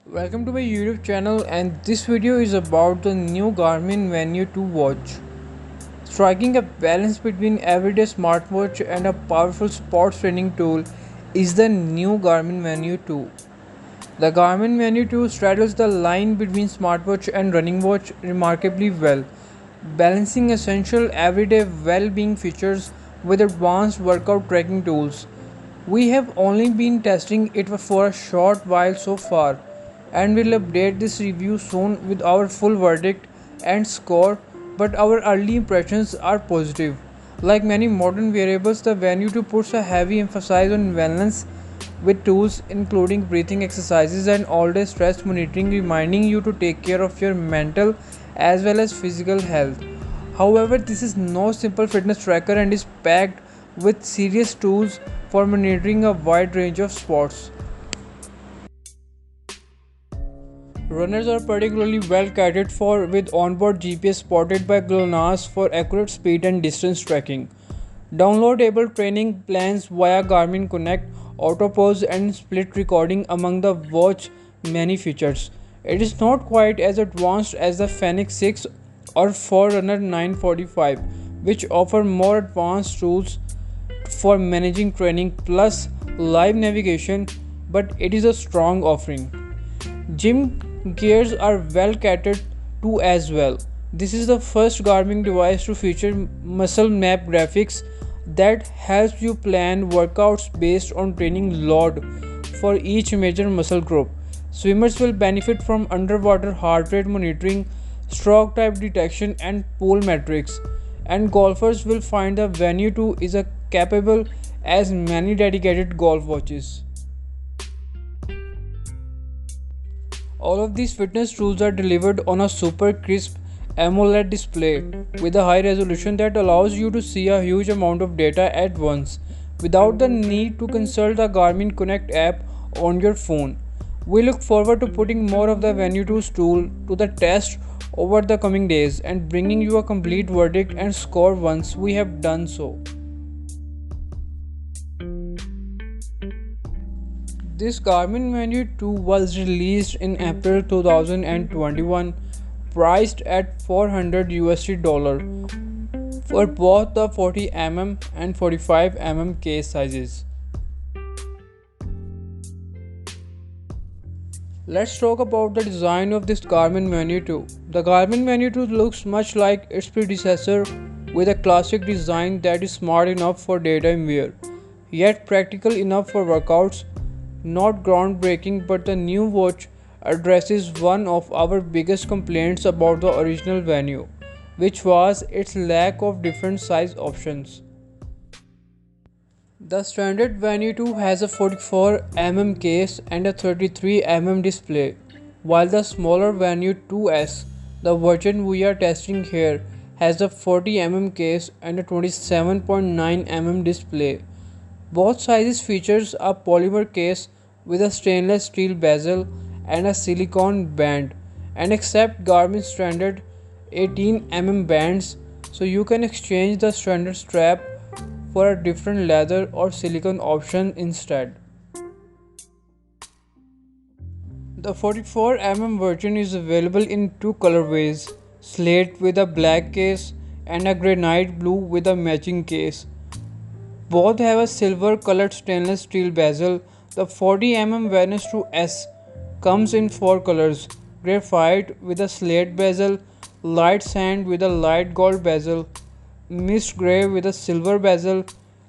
Welcome to my YouTube channel, and this video is about the new Garmin Venue 2 watch. Striking a balance between everyday smartwatch and a powerful sports training tool is the new Garmin Venue 2. The Garmin Venue 2 straddles the line between smartwatch and running watch remarkably well, balancing essential everyday well-being features with advanced workout tracking tools. We have only been testing it for a short while so far, and will update this review soon with our full verdict and score, but our early impressions are positive. Like many modern wearables, the Venue 2 puts a heavy emphasis on wellness with tools including breathing exercises and all-day stress monitoring, reminding you to take care of your mental as well as physical health. However, this is no simple fitness tracker and is packed with serious tools for monitoring a wide range of sports. Runners are particularly well catered for, with onboard GPS supported by GLONASS for accurate speed and distance tracking. Downloadable training plans via Garmin Connect, autopause and split recording among the watch's many features. It is not quite as advanced as the Fenix 6 or Forerunner 945, which offer more advanced tools for managing training plus live navigation, but it is a strong offering. Gym gears are well catered to as well. This is the first Garmin device to feature muscle map graphics that helps you plan workouts based on training load for each major muscle group. Swimmers will benefit from underwater heart rate monitoring, stroke type detection, and pool metrics. And golfers will find the Venue 2 is a capable as many dedicated golf watches. All of these fitness tools are delivered on a super crisp AMOLED display with a high resolution that allows you to see a huge amount of data at once without the need to consult the Garmin Connect app on your phone. We look forward to putting more of the Venue 2's tool to the test over the coming days and bringing you a complete verdict and score once we have done so. This Garmin Venue 2 was released in April 2021, priced at $400 for both the 40mm and 45mm case sizes. Let's talk about the design of this Garmin Venue 2. The Garmin Venue 2 looks much like its predecessor, with a classic design that is smart enough for daytime wear, yet practical enough for workouts. Not groundbreaking, but the new watch addresses one of our biggest complaints about the original Venue, which was its lack of different size options. The standard Venue 2 has a 44mm case and a 33mm display, while the smaller Venue 2S, the version we are testing here, has a 40mm case and a 27.9mm display. Both sizes features a polymer case with a stainless steel bezel and a silicone band, and accept Garmin standard 18mm bands, so you can exchange the standard strap for a different leather or silicone option instead. The 44mm version is available in two colorways: slate with a black case and a granite blue with a matching case. Both have a silver colored stainless steel bezel. The 40mm Venue 2S comes in four colors: graphite with a slate bezel, light sand with a light gold bezel, mist grey with a silver bezel,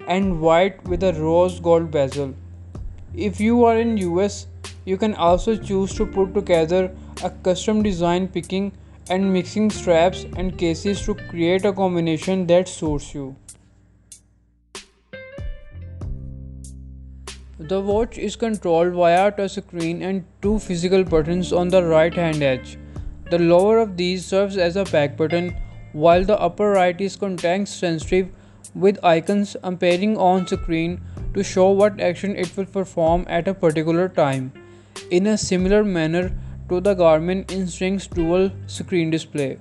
and white with a rose gold bezel. If you are in US, you can also choose to put together a custom design picking and mixing straps and cases to create a combination that suits you. The watch is controlled via a touchscreen and two physical buttons on the right hand edge. The lower of these serves as a back button, while the upper right is context sensitive with icons appearing on screen to show what action it will perform at a particular time, in a similar manner to the Garmin Instinct's dual screen display.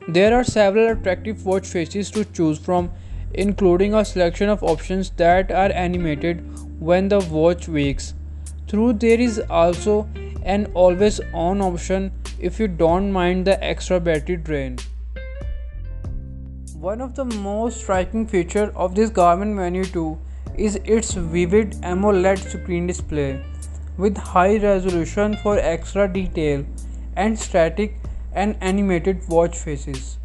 There are several attractive watch faces to choose from, including a selection of options that are animated when the watch wakes. Through there is also an always on option if you don't mind the extra battery drain. One of the most striking features of this Garmin Venue 2 is its vivid AMOLED screen display with high resolution for extra detail and static and animated watch faces.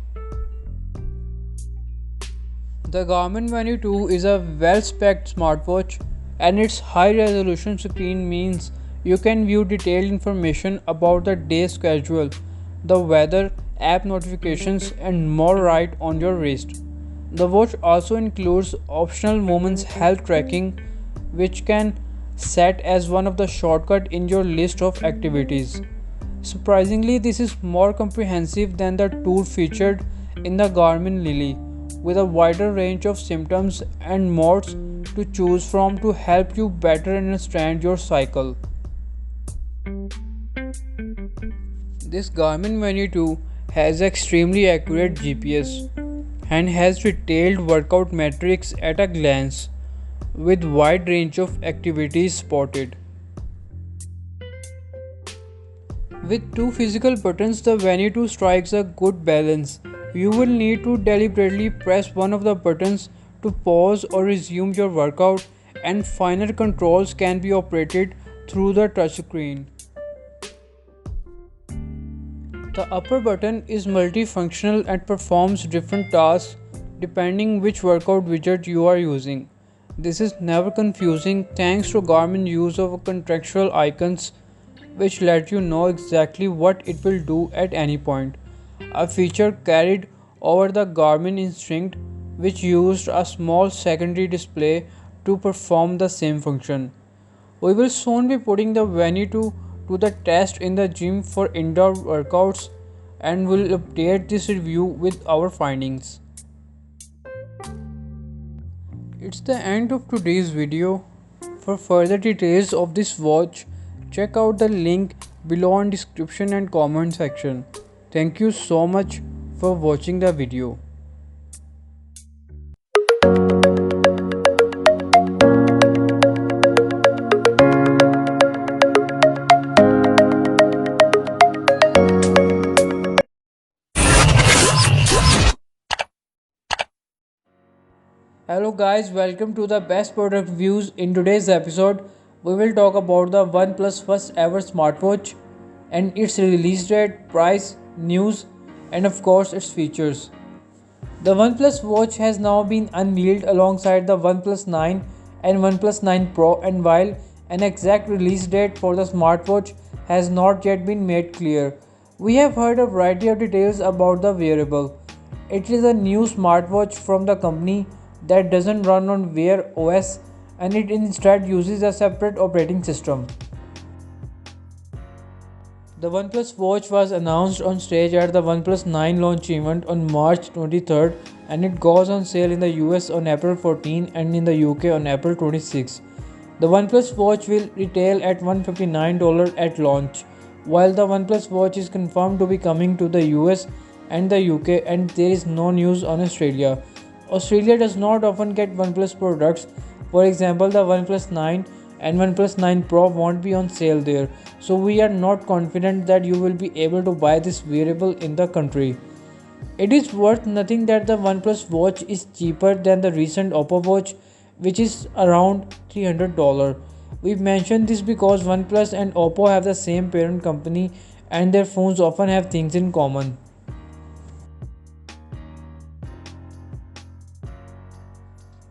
The Garmin Venue 2 is a well-spec'd smartwatch, and its high-resolution screen means you can view detailed information about the day's schedule, the weather, app notifications, and more right on your wrist. The watch also includes optional Moments health tracking, which can set as one of the shortcuts in your list of activities. Surprisingly, this is more comprehensive than the tool featured in the Garmin Lily, with a wider range of symptoms and modes to choose from to help you better understand your cycle. This Garmin Venue 2 has extremely accurate GPS and has detailed workout metrics at a glance, with wide range of activities spotted. With two physical buttons, the Venue 2 strikes a good balance. You will need to deliberately press one of the buttons to pause or resume your workout, and finer controls can be operated through the touchscreen. The upper button is multifunctional and performs different tasks depending which workout widget you are using. This is never confusing thanks to Garmin use of contextual icons which let you know exactly what it will do at any point. A feature carried over the Garmin Instinct, which used a small secondary display to perform the same function. We will soon be putting the Venue 2 to the test in the gym for indoor workouts, and will update this review with our findings. It's the end of today's video. For further details of this watch, check out the link below in description and comment section. Thank you so much for watching the video. Hello guys, welcome to the best product reviews. In today's episode, we will talk about the OnePlus first ever smartwatch and its release date, price, news, and of course its features. The OnePlus watch has now been unveiled alongside the OnePlus 9 and OnePlus 9 Pro, and while an exact release date for the smartwatch has not yet been made clear, we have heard a variety of details about the wearable. It is a new smartwatch from the company that doesn't run on Wear OS, and it instead uses a separate operating system. The OnePlus Watch was announced on stage at the OnePlus 9 launch event on March 23rd, and it goes on sale in the US on April 14 and in the UK on April 26. The OnePlus Watch will retail at $159 at launch, while the OnePlus Watch is confirmed to be coming to the US and the UK, and there is no news on Australia. Australia does not often get OnePlus products. For example, the OnePlus 9 and OnePlus 9 Pro won't be on sale there, so we are not confident that you will be able to buy this wearable in the country. It is worth noting that the OnePlus Watch is cheaper than the recent Oppo Watch, which is around $300. We mention this because OnePlus and Oppo have the same parent company and their phones often have things in common.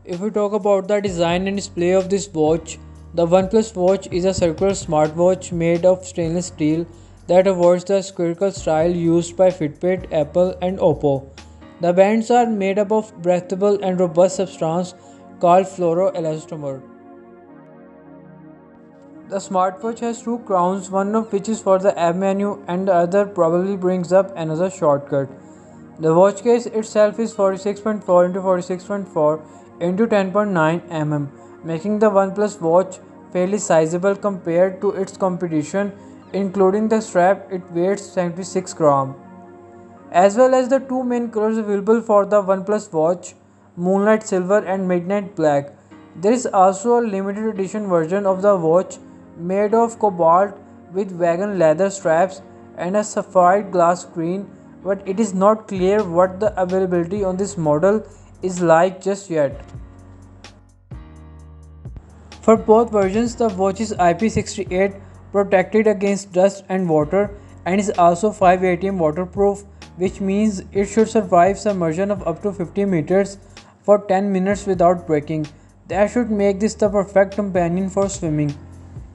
If we talk about the design and display of this watch, the OnePlus Watch is a circular smartwatch made of stainless steel that avoids the spherical style used by Fitbit, Apple, and Oppo. The bands are made up of breathable and robust substance called fluoroelastomer. The smartwatch has two crowns, one of which is for the app menu and the other probably brings up another shortcut. The watch case itself is 46.4 into 46.4 into 10.9 mm, making the OnePlus watch fairly sizable compared to its competition. Including the strap, it weighs 76 grams. As well as the two main colors available for the OnePlus watch, Moonlight Silver and Midnight Black. There is also a limited edition version of the watch made of cobalt with vegan leather straps and a sapphire glass screen, but it is not clear what the availability on this model is like just yet. For both versions, the watch is IP68 protected against dust and water and is also 5 ATM waterproof, which means it should survive submersion of up to 50 meters for 10 minutes without breaking. That should make this the perfect companion for swimming.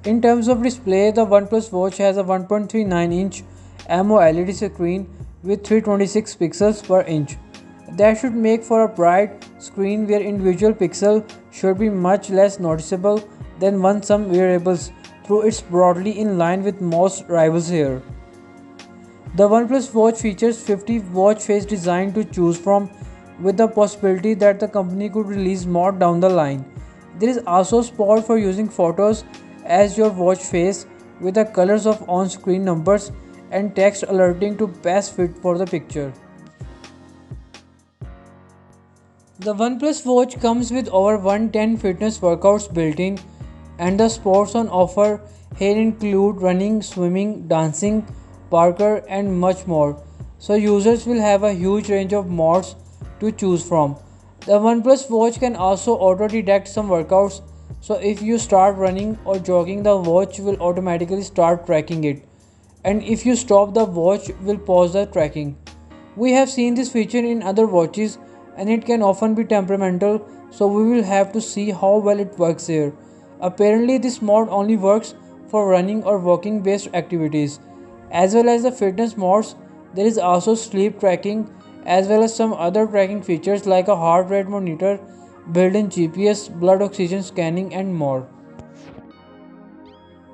In terms of display, the OnePlus Watch has a 1.39-inch AMOLED screen with 326 pixels per inch. That should make for a bright screen where individual pixel should be much less noticeable than one some wearables, though it's broadly in line with most rivals here. The OnePlus Watch features 50 watch face design to choose from, with the possibility that the company could release more down the line. There is also support for using photos as your watch face, with the colors of on-screen numbers and text alerting to best fit for the picture. The OnePlus Watch comes with over 110 fitness workouts built in, and the sports on offer here include running, swimming, dancing, parkour, and much more. So users will have a huge range of modes to choose from. The OnePlus Watch can also auto-detect some workouts, so if you start running or jogging, the watch will automatically start tracking it, and if you stop, the watch will pause the tracking. We have seen this feature in other watches and it can often be temperamental, so we will have to see how well it works here. Apparently, this mode only works for running or walking based activities. As well as the fitness modes, there is also sleep tracking as well as some other tracking features like a heart rate monitor, built-in GPS, blood oxygen scanning, and more.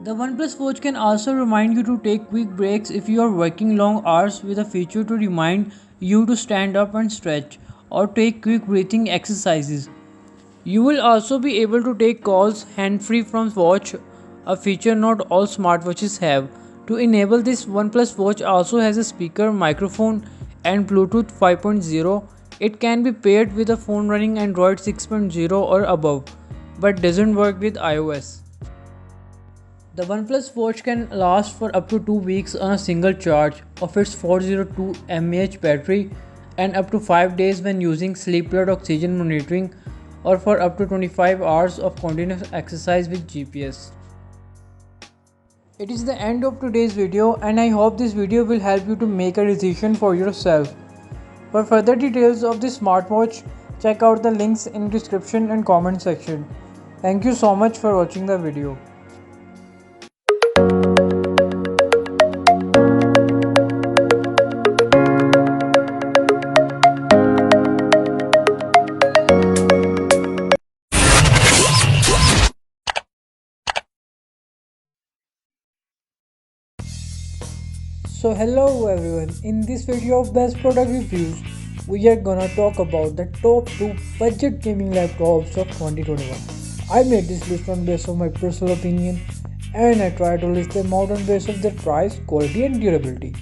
The OnePlus Watch can also remind you to take quick breaks if you are working long hours, with a feature to remind you to stand up and stretch or take quick breathing exercises. You will also be able to take calls hand-free from watch, a feature not all smartwatches have. To enable this, OnePlus Watch also has a speaker, microphone, and Bluetooth 5.0. It can be paired with a phone running Android 6.0 or above, but doesn't work with iOS. The OnePlus Watch can last for up to 2 weeks on a single charge of its 402 mAh battery, and up to 5 days when using sleep blood oxygen monitoring, or for up to 25 hours of continuous exercise with GPS. It is the end of today's video, and I hope this video will help you to make a decision for yourself. For further details of this smartwatch, check out the links in description and comment section. Thank you so much for watching the video. So hello everyone, in this video of best product reviews, we are gonna talk about the top 2 budget gaming laptops of 2021. I made this list on base of my personal opinion, and I try to list them out on base of their price, quality and durability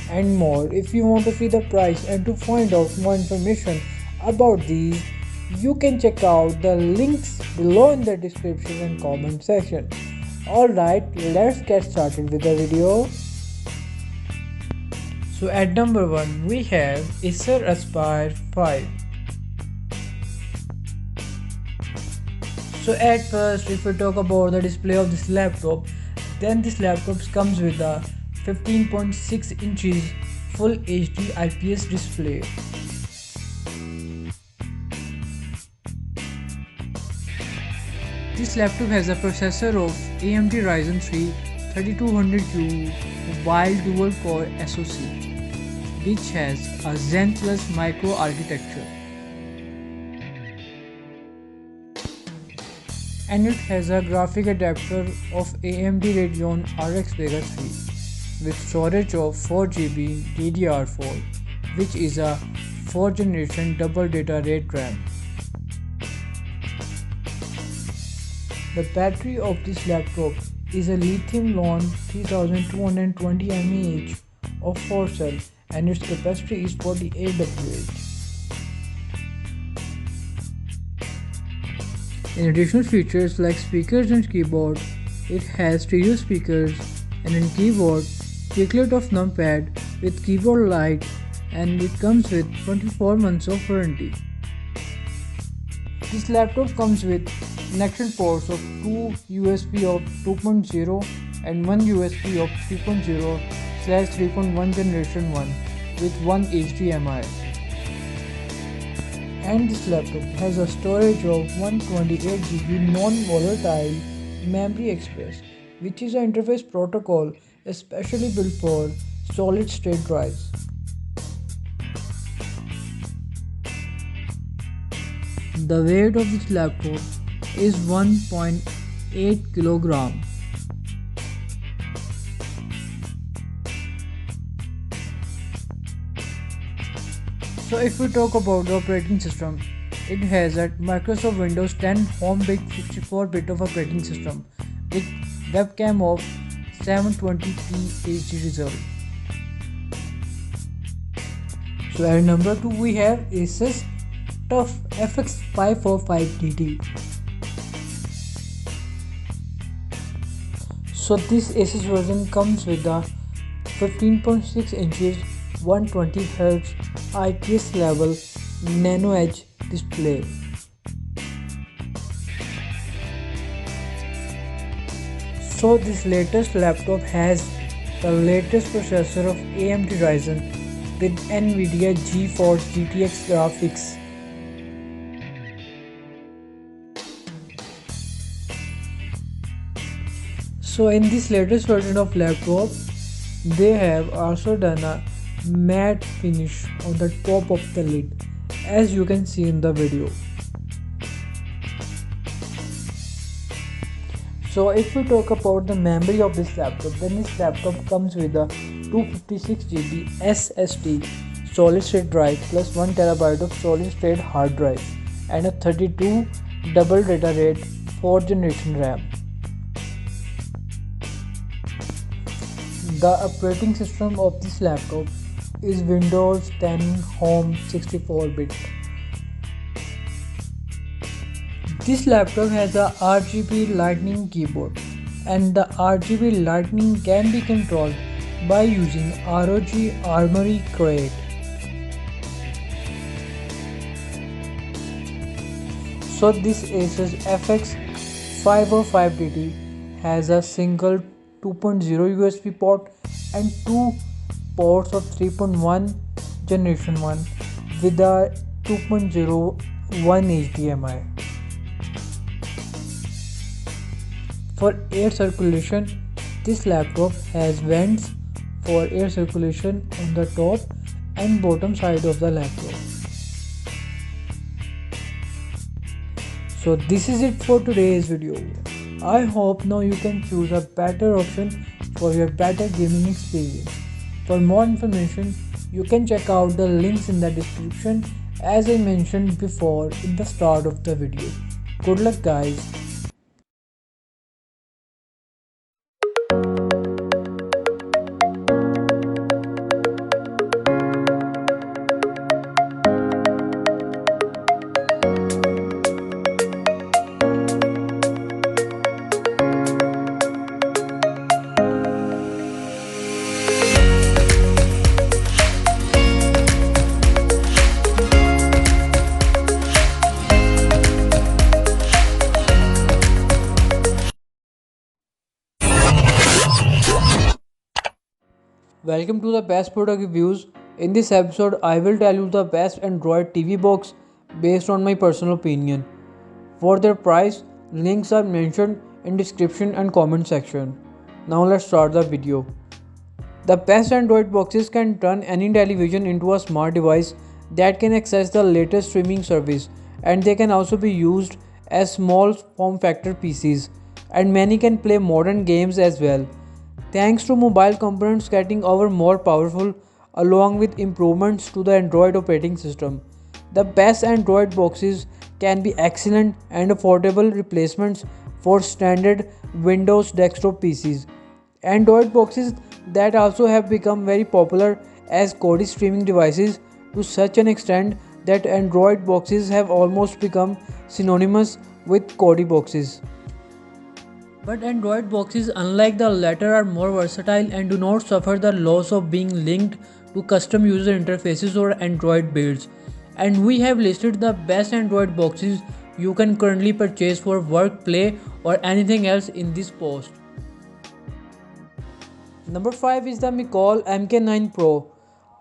and more. If you want to see the price and to find out more information about these, you can check out the links below in the description and comment section. Alright, let's get started with the video. So at number 1 we have Acer Aspire 5. So at first, if we talk about the display of this laptop, then this laptop comes with a 15.6 inches full HD IPS display. This laptop has a processor of AMD Ryzen 3 3200U while dual core SoC, which has a Zen Plus micro architecture, and it has a graphic adapter of AMD Radeon RX Vega 3 with storage of 4GB DDR4, which is a 4th generation double data rate RAM. The battery of this laptop is a lithium-ion 3220 mAh of 4 cell, and its capacity is 48 Wh. In additional features like speakers and keyboard, it has stereo speakers, and in keyboard, chiclet of numpad with keyboard light, and it comes with 24 months of warranty. This laptop comes with connection ports of two USB of 2.0 and one USB of 3.0/3.1 generation 1 with one HDMI. And this laptop has a storage of 128 GB non-volatile memory express, which is an interface protocol especially built for solid state drives. The weight of this laptop is 1.8 kilogram. So if we talk about the operating system, it has a Microsoft Windows 10 home-built 64-bit of operating system with webcam of 720p HD result. So at number 2 we have Asus TUF FX545DT. So this Asus version comes with a 15.6 inches 120Hz IPS level Nano Edge display. So this latest laptop has the latest processor of AMD Ryzen with NVIDIA GeForce GTX graphics. So in this latest version of laptop, they have also done a matte finish on the top of the lid, as you can see in the video. So if we talk about the memory of this laptop, then this laptop comes with a 256 GB SSD solid state drive plus 1 TB of solid state hard drive and a 32 double data rate 4th generation RAM. The operating system of this laptop is Windows 10 Home 64-bit. This laptop has a RGB Lightning keyboard, and the RGB Lightning can be controlled by using ROG Armoury Crate. So this Asus FX505DT has a single 2.0 USB port and two ports of 3.1 generation 1 with a 2.0 1 HDMI. For air circulation, this laptop has vents for air circulation on the top and bottom side of the laptop. So this is it for today's video. I hope now you can choose a better option for your better gaming experience. For more information, you can check out the links in the description as I mentioned before in the start of the video. Good luck guys. Welcome to the best product reviews. In this episode, I will tell you the best Android TV box based on my personal opinion. For their price, links are mentioned in description and comment section. Now let's start the video. The best Android boxes can turn any television into a smart device that can access the latest streaming service, and they can also be used as small form factor PCs, and many can play modern games as well. Thanks to mobile components getting over more powerful along with improvements to the Android operating system, the best Android boxes can be excellent and affordable replacements for standard Windows desktop PCs. Android boxes that also have become very popular as Kodi streaming devices to such an extent that Android boxes have almost become synonymous with Kodi boxes. But Android boxes, unlike the latter, are more versatile and do not suffer the loss of being linked to custom user interfaces or Android builds. And we have listed the best Android boxes you can currently purchase for work, play, or anything else in this post. Number 5 is the Micol MK9 Pro.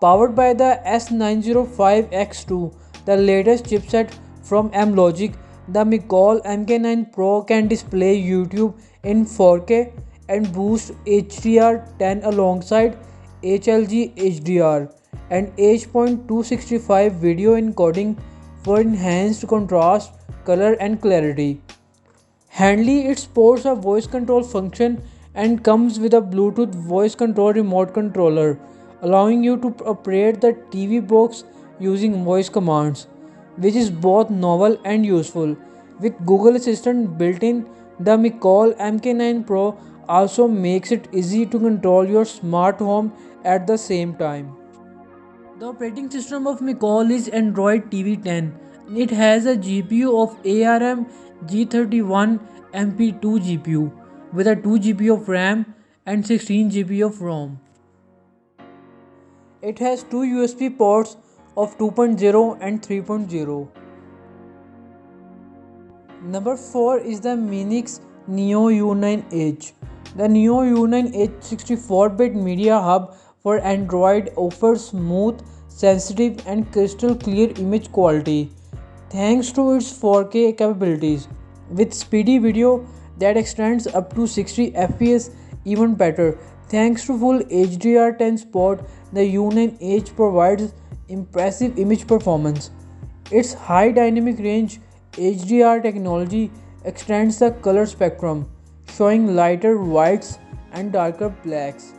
Powered by the S905X2, the latest chipset from Amlogic, the Micol MK9 Pro can display YouTube in 4K and boost HDR10 alongside HLG HDR and H.265 video encoding for enhanced contrast, color and clarity. Handily, it sports a voice control function and comes with a Bluetooth voice control remote controller, allowing you to operate the TV box using voice commands, which is both novel and useful. With Google Assistant built in, the Micol MK9 Pro also makes it easy to control your smart home at the same time. The operating system of Micol is Android TV 10. It has a GPU of ARM G31 MP2 GPU with a 2 GB of RAM and 16 GB of ROM. It has two USB ports of 2.0 and 3.0. Number 4 is the Minix Neo U9H. The Neo U9H 64-bit media hub for Android offers smooth, sensitive and crystal clear image quality thanks to its 4K capabilities with speedy video that extends up to 60 fps. Even better, thanks to full HDR10 support, the U9H provides impressive image performance. Its high dynamic range HDR technology extends the color spectrum, showing lighter whites and darker blacks.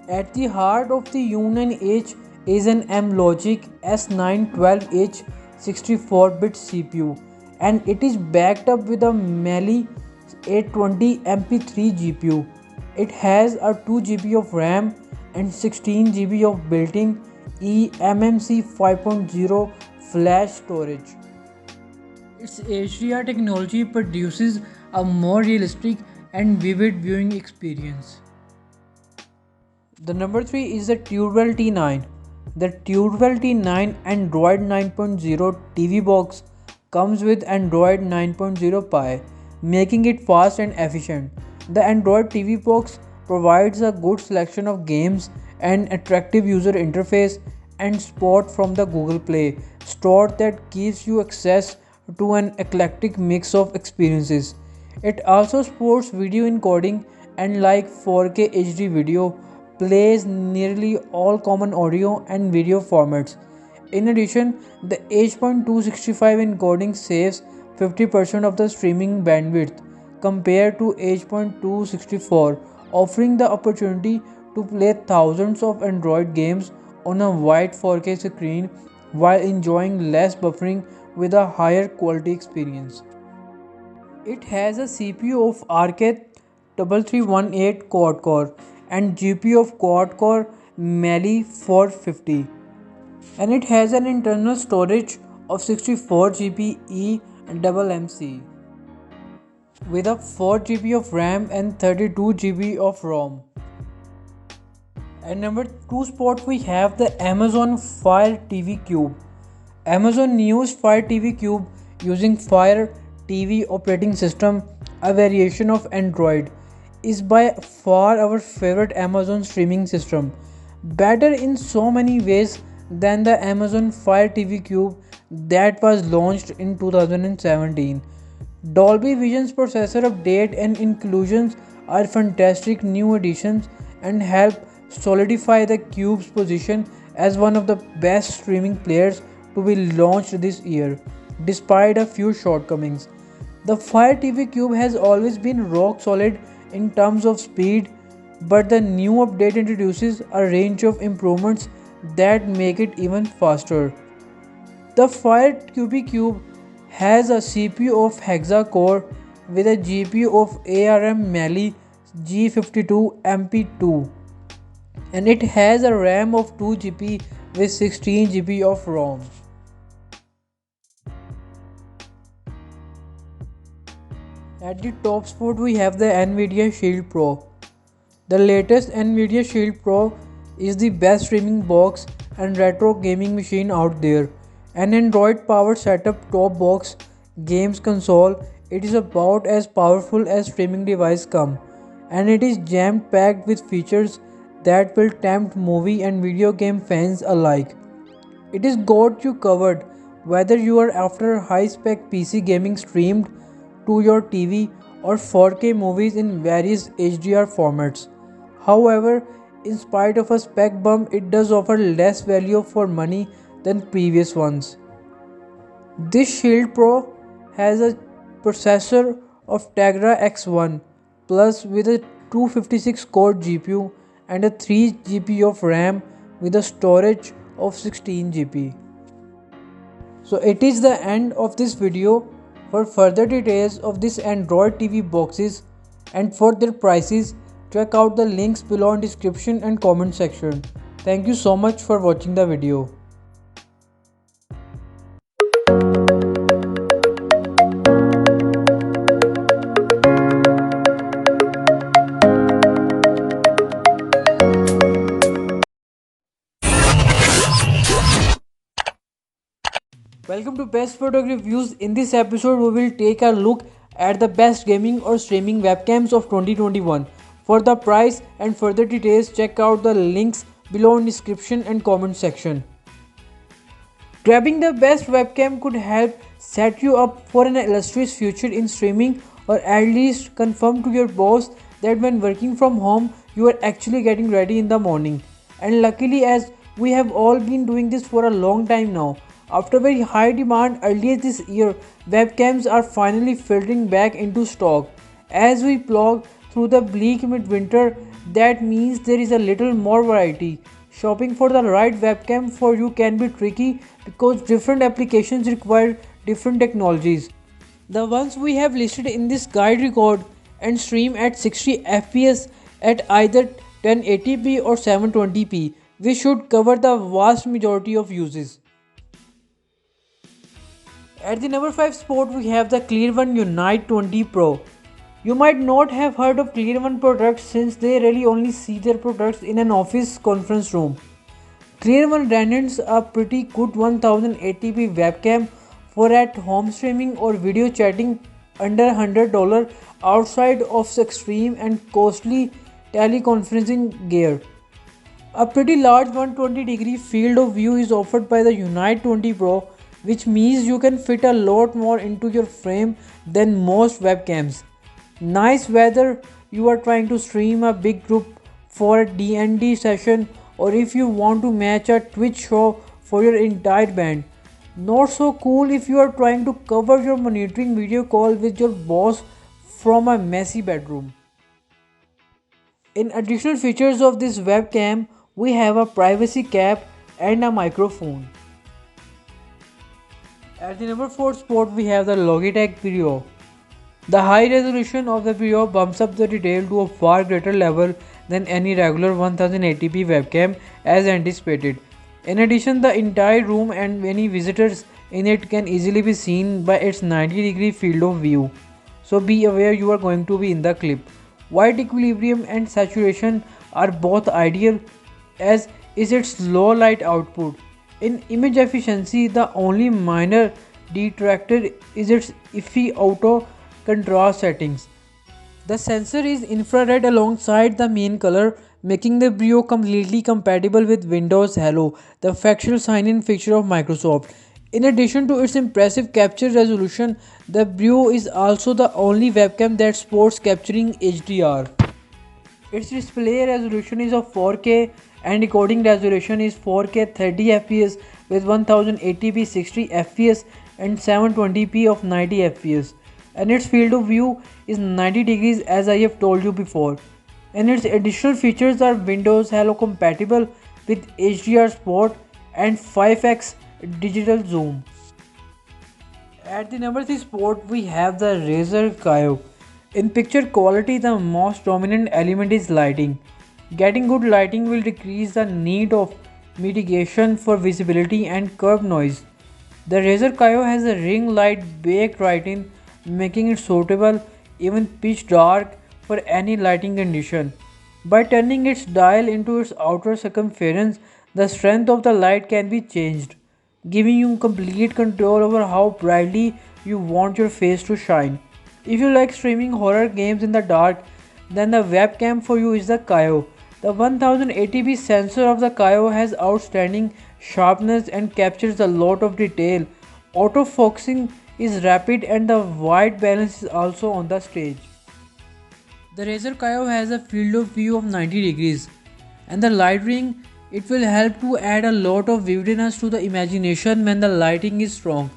At the heart of the U9H is an Amlogic S912H 64-bit CPU, and it is backed up with a Mali 820 MP3 GPU. It has a 2 GB of RAM and 16 GB of built-in eMMC 5.0 flash storage. Its HDR technology produces a more realistic and vivid viewing experience. The number 3 is the Tudewell T9. The Tudewell T9 Android 9.0 TV box comes with Android 9.0 Pie, making it fast and efficient. The Android TV box provides a good selection of games and attractive user interface and support from the Google Play Store that gives you access to an eclectic mix of experiences. It also supports video encoding and like 4K HD video, plays nearly all common audio and video formats. In addition, the H.265 encoding saves 50% of the streaming bandwidth compared to H.264, offering the opportunity to play thousands of Android games on a wide 4K screen while enjoying less buffering with a higher quality experience. It has a CPU of RK 3318 quad core and GPU of quad core Mali 450, and it has an internal storage of 64 GB eMMC with a 4 GB of RAM and 32 GB of ROM. At number 2 spot we have the Amazon Fire TV Cube. Amazon News Fire TV Cube using Fire TV operating system, a variation of Android, is by far our favorite Amazon streaming system. Better in so many ways than the Amazon Fire TV Cube that was launched in 2017. Dolby Vision's processor update and inclusions are fantastic new additions and help solidify the Cube's position as one of the best streaming players to be launched this year, despite a few shortcomings. The Fire TV Cube has always been rock solid in terms of speed, but the new update introduces a range of improvements that make it even faster. The Fire TV Cube has a CPU of hexa core with a GPU of ARM Mali G52 MP2, and it has a RAM of 2 GB with 16 GB of ROM. At the top spot we have the Nvidia Shield Pro. The latest Nvidia Shield Pro is the best streaming box and retro gaming machine out there. An Android powered setup top box games console. It is about as powerful as streaming device come, and it is jam packed with features that will tempt movie and video game fans alike. It is got you covered whether you are after high spec PC gaming streamed to your TV or 4K movies in various HDR formats. However, in spite of a spec bump, it does offer less value for money than previous ones. This Shield Pro has a processor of Tegra X1 Plus with a 256 core GPU and a 3 GB of RAM with a storage of 16 GB. So it is the end of this video. For further details of this Android TV boxes and for their prices, check out the links below in description and comment section. Thank you so much for watching the video. Welcome to Best Photography Reviews. In this episode, we will take a look at the best gaming or streaming webcams of 2021. For the price and further details, check out the links below in description and comment section. Grabbing the best webcam could help set you up for an illustrious future in streaming, or at least confirm to your boss that when working from home, you are actually getting ready in the morning. And luckily, as we have all been doing this for a long time now, after very high demand earlier this year, webcams are finally filtering back into stock. As we plod through the bleak midwinter, that means there is a little more variety. Shopping for the right webcam for you can be tricky because different applications require different technologies. The ones we have listed in this guide record and stream at 60 fps at either 1080p or 720p. We should cover the vast majority of uses. At the number 5 spot we have the Clear1 Unite 20 Pro. You might not have heard of Clear1 products since they really only see their products in an office conference room. Clear1 recommends a pretty good 1080p webcam for at home streaming or video chatting under $100 outside of extreme and costly teleconferencing gear. A pretty large 120-degree field of view is offered by the Unite 20 Pro, which means you can fit a lot more into your frame than most webcams. Nice whether you are trying to stream a big group for a D&D session or if you want to match a Twitch show for your entire band. Not so cool if you are trying to cover your monitoring video call with your boss from a messy bedroom. In additional features of this webcam, we have a privacy cap and a microphone. At the number 4 spot we have the Logitech Brio. The high resolution of the Brio bumps up the detail to a far greater level than any regular 1080p webcam as anticipated. In addition, the entire room and many visitors in it can easily be seen by its 90-degree field of view. So be aware you are going to be in the clip. White equilibrium and saturation are both ideal, as is its low light output. In image efficiency, the only minor detractor is its iffy auto contrast settings. The sensor is infrared alongside the main color, making the Brio completely compatible with Windows Hello, the factual sign-in feature of Microsoft. In addition to its impressive capture resolution, the Brio is also the only webcam that supports capturing HDR. Its display resolution is of 4K and recording resolution is 4K 30fps with 1080p 60fps and 720p of 90fps, and its field of view is 90 degrees as I have told you before. And its additional features are Windows Hello compatible with HDR support and 5x digital zoom. At the number 3 spot we have the Razer Kiyo. In picture quality, the most dominant element is lighting. Getting good lighting will decrease the need of mitigation for visibility and curb noise. The Razer Kiyo has a ring light baked right in, making it suitable even pitch dark for any lighting condition. By turning its dial into its outer circumference, the strength of the light can be changed, giving you complete control over how brightly you want your face to shine. If you like streaming horror games in the dark, then the webcam for you is the Kaio. The 1080p sensor of the Kaio has outstanding sharpness and captures a lot of detail. Autofocusing is rapid and the white balance is also on the stage. The Razer Kaio has a field of view of 90 degrees and the light ring it will help to add a lot of vividness to the imagination when the lighting is strong.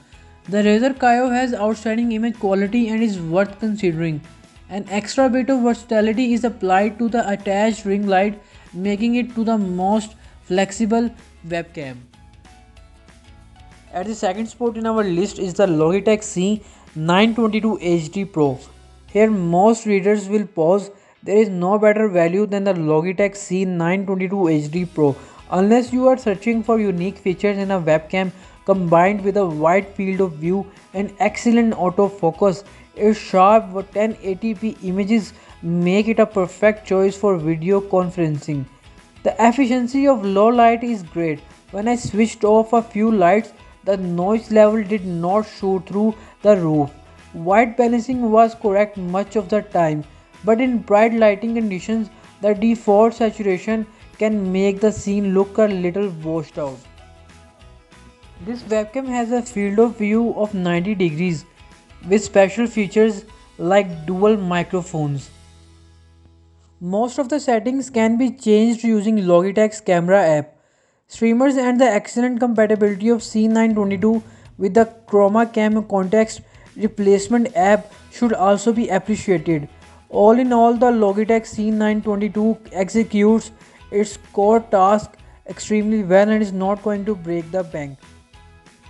The Razer Kaio has outstanding image quality and is worth considering. An extra bit of versatility is applied to the attached ring light, making it to the most flexible webcam. At the second spot in our list is the Logitech C922 HD Pro. Here most readers will pause. There is no better value than the Logitech C922 HD Pro unless you are searching for unique features in a webcam combined with a wide field of view and excellent autofocus. Its sharp 1080p images make it a perfect choice for video conferencing. The efficiency of low light is great. When I switched off a few lights, the noise level did not shoot through the roof. White balancing was correct much of the time, but in bright lighting conditions, the default saturation can make the scene look a little washed out. This webcam has a field of view of 90 degrees with special features like dual microphones. Most of the settings can be changed using Logitech's camera app. Streamers and the excellent compatibility of C922 with the Chroma Cam context replacement app should also be appreciated. All in all, the Logitech C922 executes its core task extremely well and is not going to break the bank.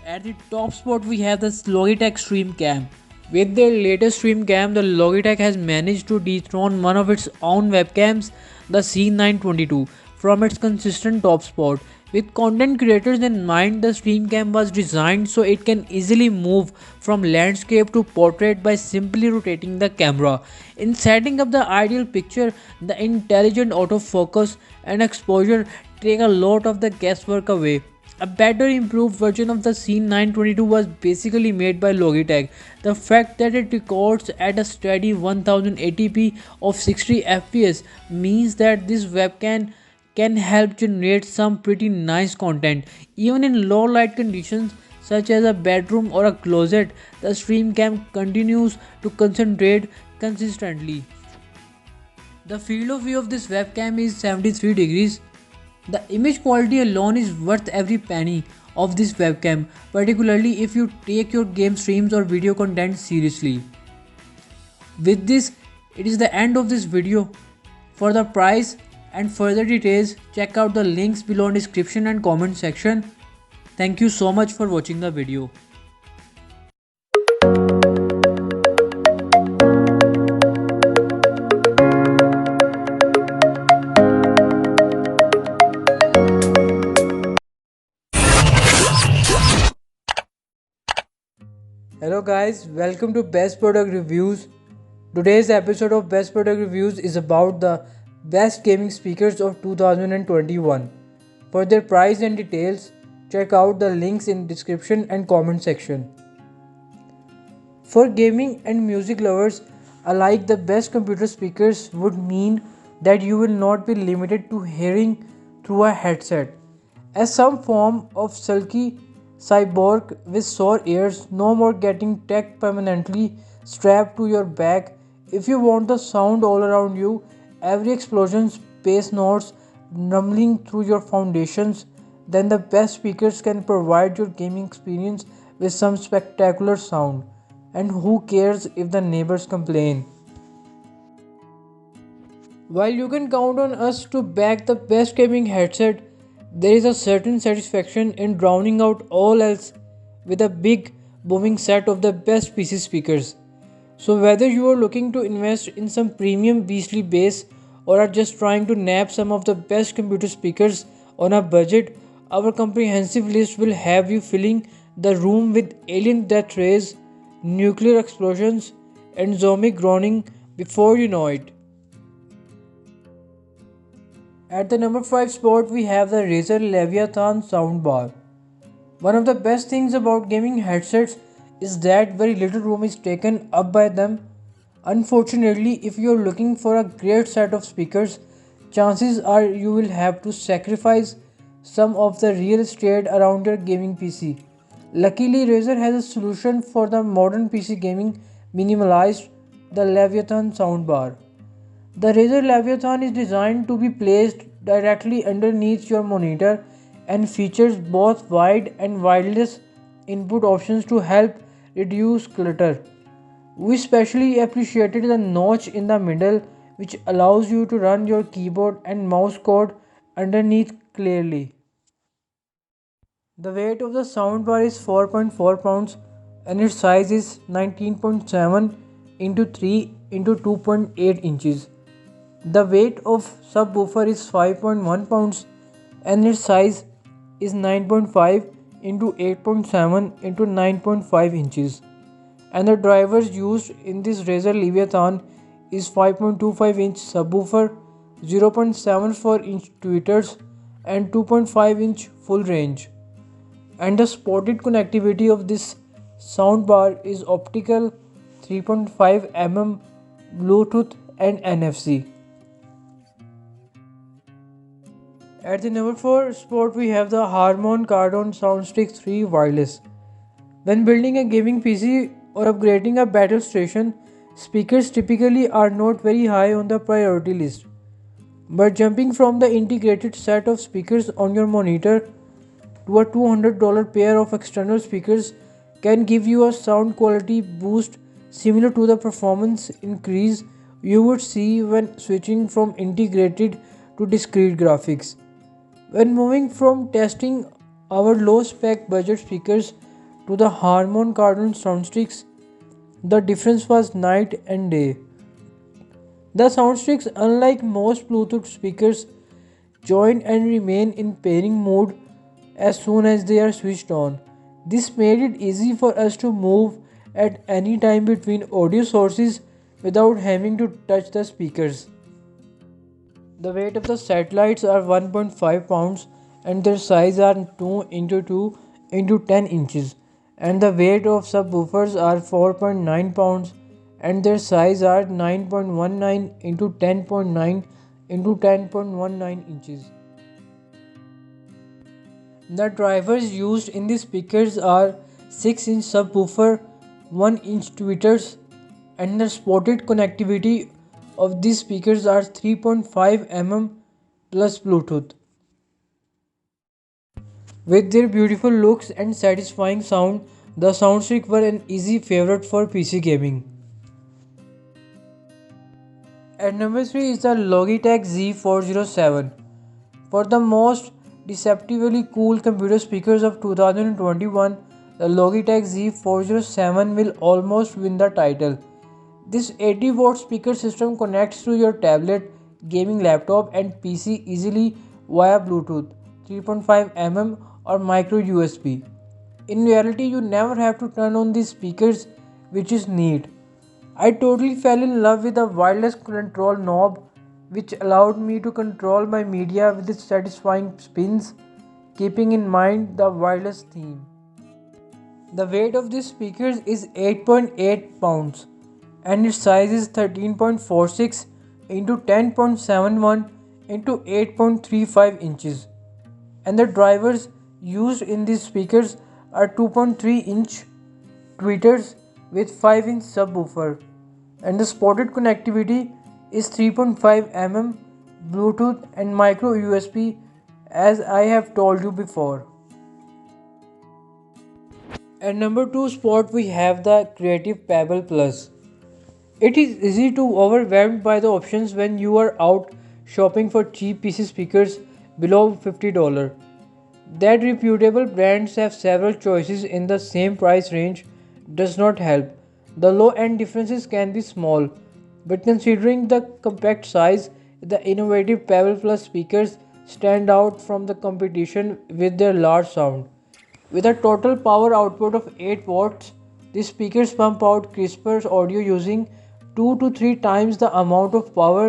At the top spot, we have the Logitech Stream Cam. With their latest Stream Cam, the Logitech has managed to dethrone one of its own webcams, the C922, from its consistent top spot. With content creators in mind, the Stream Cam was designed so it can easily move from landscape to portrait by simply rotating the camera. In setting up the ideal picture, the intelligent autofocus and exposure take a lot of the guesswork away. A better improved version of the C922 was basically made by Logitech. The fact that it records at a steady 1080p of 60 fps means that this webcam can help generate some pretty nice content. Even in low light conditions such as a bedroom or a closet, the stream cam continues to concentrate consistently. The field of view of this webcam is 73 degrees. The image quality alone is worth every penny of this webcam, particularly if you take your game streams or video content seriously. With this, it is the end of this video. For the price and further details, check out the links below in description and comment section. Thank you so much for watching the video. Hello guys, welcome to Best Product Reviews. Today's episode of Best Product Reviews is about the best gaming speakers of 2021. For their price and details, check out the links in description and comment section. For gaming and music lovers alike, the best computer speakers would mean that you will not be limited to hearing through a headset. As some form of sulky cyborg with sore ears, no more getting tech permanently strapped to your back. If you want the sound all around you, every explosion, bass notes rumbling through your foundations, then the best speakers can provide your gaming experience with some spectacular sound. And who cares if the neighbors complain? While you can count on us to back the best gaming headset, there is a certain satisfaction in drowning out all else with a big booming set of the best PC speakers. So whether you are looking to invest in some premium beastly bass or are just trying to nab some of the best computer speakers on a budget, our comprehensive list will have you filling the room with alien death rays, nuclear explosions, and zombie groaning before you know it. At the number 5 spot, we have the Razer Leviathan soundbar. One of the best things about gaming headsets is that very little room is taken up by them. Unfortunately, if you're looking for a great set of speakers, chances are you will have to sacrifice some of the real estate around your gaming PC. Luckily, Razer has a solution for the modern PC gaming minimalized the Leviathan soundbar. The Razer Leviathan is designed to be placed directly underneath your monitor and features both wide and wireless input options to help reduce clutter. We especially appreciated the notch in the middle, which allows you to run your keyboard and mouse code underneath clearly. The weight of the soundbar is 4.4 pounds and its size is 19.7 into 3 into 2.8 inches. The weight of subwoofer is 5.1 pounds and its size is 9.5 into 8.7 into 9.5 inches. And the drivers used in this Razer Leviathan is 5.25 inch subwoofer, 0.74 inch tweeters and 2.5 inch full range. And the spotted connectivity of this soundbar is optical, 3.5 mm, Bluetooth and NFC. At the number 4 spot, we have the Harman Kardon Soundstick 3 Wireless. When building a gaming PC or upgrading a battle station, speakers typically are not very high on the priority list. But jumping from the integrated set of speakers on your monitor to a $200 pair of external speakers can give you a sound quality boost similar to the performance increase you would see when switching from integrated to discrete graphics. When moving from testing our low spec budget speakers to the Harman Kardon Soundsticks, the difference was night and day. The Soundsticks, unlike most Bluetooth speakers, join and remain in pairing mode as soon as they are switched on. This made it easy for us to move at any time between audio sources without having to touch the speakers. The weight of the satellites are 1.5 pounds and their size are 2 into 2 into 10 inches, and the weight of subwoofers are 4.9 pounds and their size are 9.19 into 10.9 into 10.19 inches. The drivers used in the speakers are 6-inch subwoofer, 1-inch tweeters, and the spotted connectivity of these speakers are 3.5 mm plus Bluetooth. With their beautiful looks and satisfying sound, the Soundstick were an easy favorite for PC gaming. At number 3 is the Logitech Z407. For the most deceptively cool computer speakers of 2021, the Logitech Z407 will almost win the title. This 80-watt speaker system connects to your tablet, gaming laptop and PC easily via Bluetooth, 3.5 mm or micro USB. In reality, you never have to turn on these speakers, which is neat. I totally fell in love with the wireless control knob, which allowed me to control my media with its satisfying spins, keeping in mind the wireless theme. The weight of these speakers is 8.8 pounds and its size is 13.46 into 10.71 into 8.35 inches. And the drivers used in these speakers are 2.3-inch tweeters with 5-inch subwoofer, and the spotted connectivity is 3.5 mm Bluetooth and micro USB, as I have told you before. At number 2 spot, we have the Creative Pebble Plus. It is easy to overwhelmed by the options when you are out shopping for cheap PC speakers below $50. That reputable brands have several choices in the same price range does not help. The low end differences can be small, but considering the compact size, the innovative Pebble Plus speakers stand out from the competition with their large sound. With a total power output of 8 watts, These speakers pump out crisper audio using 2 to 3 times the amount of power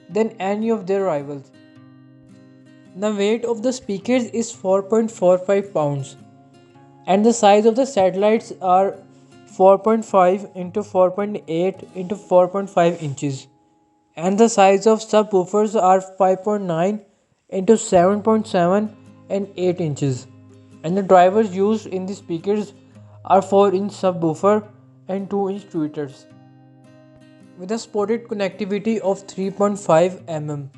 than any of their rivals. The weight of the speakers is 4.45 pounds and the size of the satellites are 4.5 into 4.8 into 4.5 inches and the size of subwoofers are 5.9 into 7.7 and 8 inches and the drivers used in the speakers are 4-inch subwoofer and 2-inch tweeters with a supported connectivity of 3.5 mm.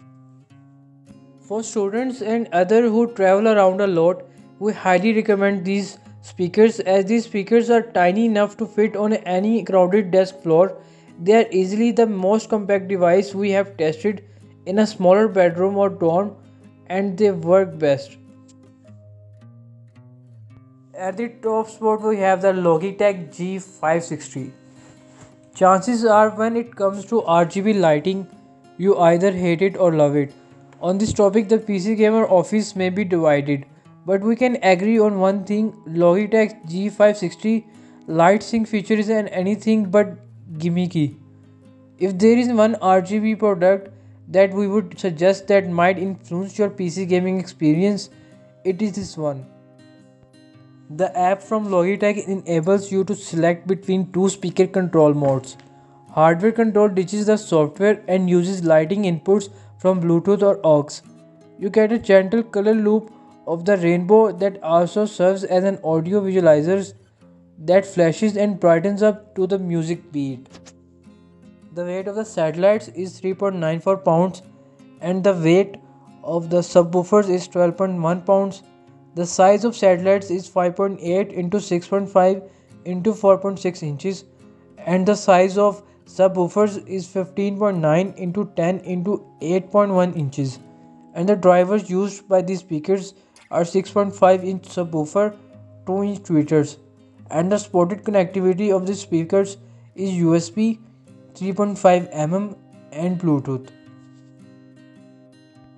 For students and others who travel around a lot, we highly recommend these speakers as these speakers are tiny enough to fit on any crowded desk floor. They are easily the most compact device we have tested in a smaller bedroom or dorm and they work best. At the top spot we have the Logitech G560. Chances are when it comes to RGB lighting, you either hate it or love it. On this topic, the PC gamer office may be divided, but we can agree on one thing: Logitech G560 light sync feature is an anything but gimmicky. If there is one RGB product that we would suggest that might influence your PC gaming experience, it is this one. The app from Logitech enables you to select between two speaker control modes. Hardware control ditches the software and uses lighting inputs from Bluetooth or aux. You get a gentle color loop of the rainbow that also serves as an audio visualizer that flashes and brightens up to the music beat. The weight of the satellites is 3.94 pounds and the weight of the subwoofers is 12.1 pounds. The size of satellites is 5.8 into 6.5 into 4.6 inches and the size of subwoofers is 15.9 into 10 into 8.1 inches and the drivers used by these speakers are 6.5 inch subwoofer, 2 inch tweeters and the supported connectivity of these speakers is USB 3.5 mm and Bluetooth.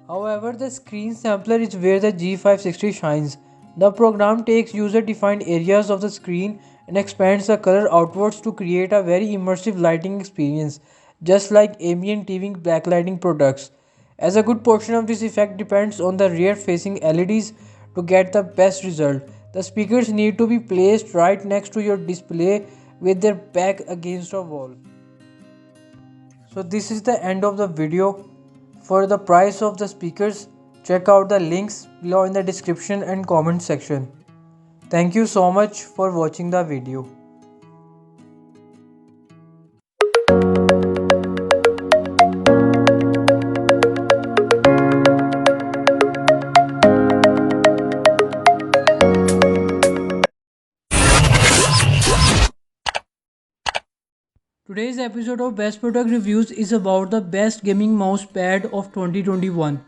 However, the screen sampler is where the G560 shines. The program takes user-defined areas of the screen and expands the color outwards to create a very immersive lighting experience, just like ambient TV backlighting products. As a good portion of this effect depends on the rear-facing LEDs to get the best result. The speakers need to be placed right next to your display with their back against a wall. So this is the end of the video. For the price of the speakers, check out the links below in the description and comment section. Thank you so much for watching the video. Today's episode of Best Product Reviews is about the best gaming mouse pad of 2021.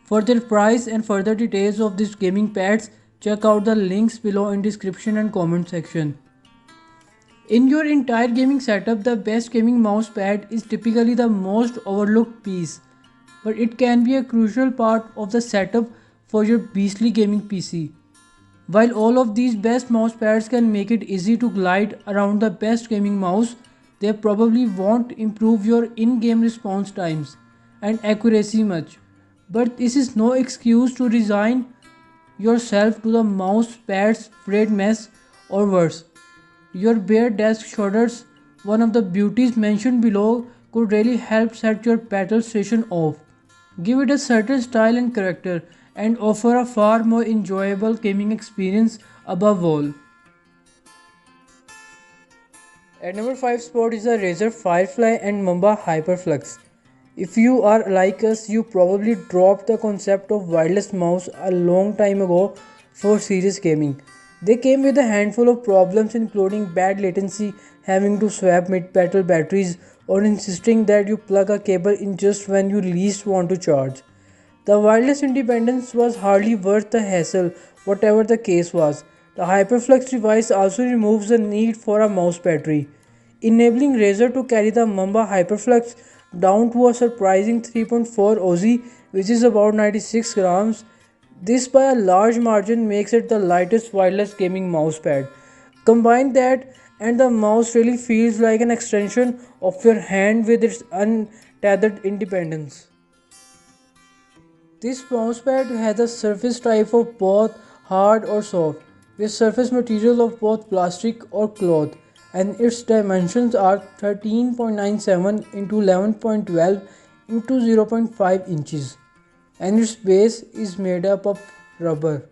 For their price and further details of these gaming pads, check out the links below in description and comment section. In your entire gaming setup, the best gaming mouse pad is typically the most overlooked piece, but it can be a crucial part of the setup for your beastly gaming PC. While all of these best mouse pads can make it easy to glide around the best gaming mouse, they probably won't improve your in-game response times and accuracy much. But this is no excuse to resign yourself to the mouse pad's frayed mess or worse. Your bare desk shoulders, one of the beauties mentioned below, could really help set your battle station off. Give it a certain style and character and offer a far more enjoyable gaming experience above all. At number 5 spot is the Razer Firefly and Mamba Hyperflux. If you are like us, you probably dropped the concept of wireless mouse a long time ago for serious gaming. They came with a handful of problems including bad latency, having to swap mid-battle batteries, or insisting that you plug a cable in just when you least want to charge. The wireless independence was hardly worth the hassle, whatever the case was. The Hyperflux device also removes the need for a mouse battery, enabling Razer to carry the Mamba Hyperflux down to a surprising 3.4 Oz, which is about 96 grams. This by a large margin makes it the lightest wireless gaming mousepad. Combine that and the mouse really feels like an extension of your hand with its untethered independence. This mousepad has a surface type of both hard or soft, with surface material of both plastic or cloth, and its dimensions are 13.97 into 11.12 into 0.5 inches, and its base is made up of rubber.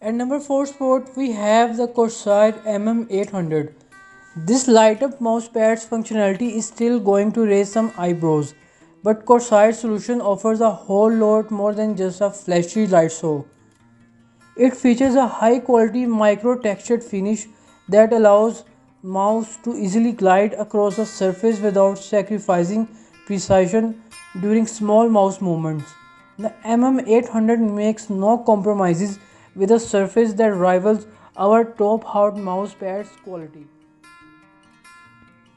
At number 4 spot, we have the Corsair MM800. This light-up mousepad's functionality is still going to raise some eyebrows, but Corsair's solution offers a whole lot more than just a flashy light show. It features a high-quality micro-textured finish that allows mouse to easily glide across the surface without sacrificing precision during small mouse movements. The MM800 makes no compromises with a surface that rivals our top-hard mouse pads quality.